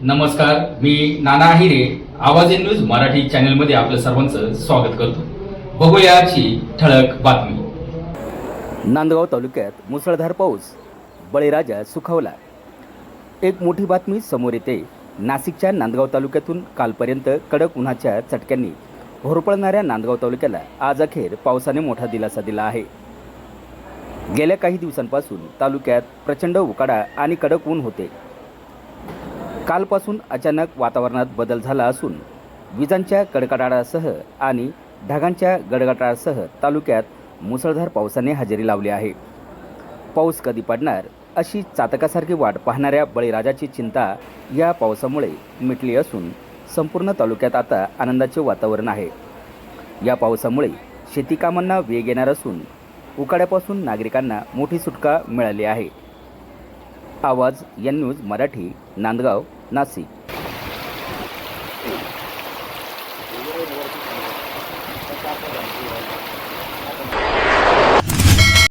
नमस्कार, मी नाना आहिरे. आवाज in news Marathi चॅनलमध्ये आपलं सर्वांचं स्वागत करतो. बघूया आजची ठळक बातमी. नांदगाव तालुक्यात मुसळधार पाऊस, बळीराजा सुखावला. एक मोठी बातमी समोर येते. नाशिकच्या नांदगाव तालुक्यातून कालपर्यंत कडक उन्हाच्या चटक्यांनी होरपळणाऱ्या नांदगाव तालुक्याला आज अखेर पावसाने मोठा दिलासा दिला आहे. गेल्या काही दिवसांपासून तालुक्यात प्रचंड उकाडा आणि कडक ऊन होते. कालपासून अचानक वातावरणात बदल झाला असून विजांच्या कडकडाटासह आणि ढगांच्या गडगडाटासह तालुक्यात मुसळधार पावसाने हजेरी लावली आहे. पाऊस कधी पडणार अशी चातकासारखी वाट पाहणाऱ्या बळीराजाची चिंता या पावसामुळे मिटली असून संपूर्ण तालुक्यात आता आनंदाचे वातावरण आहे. या पावसामुळे शेती कामांना वेग येणार असून उकाड्यापासून नागरिकांना मोठी सुटका मिळाली आहे. आवाज एन न्यूज मराठी, नांदगाव, नाशिक.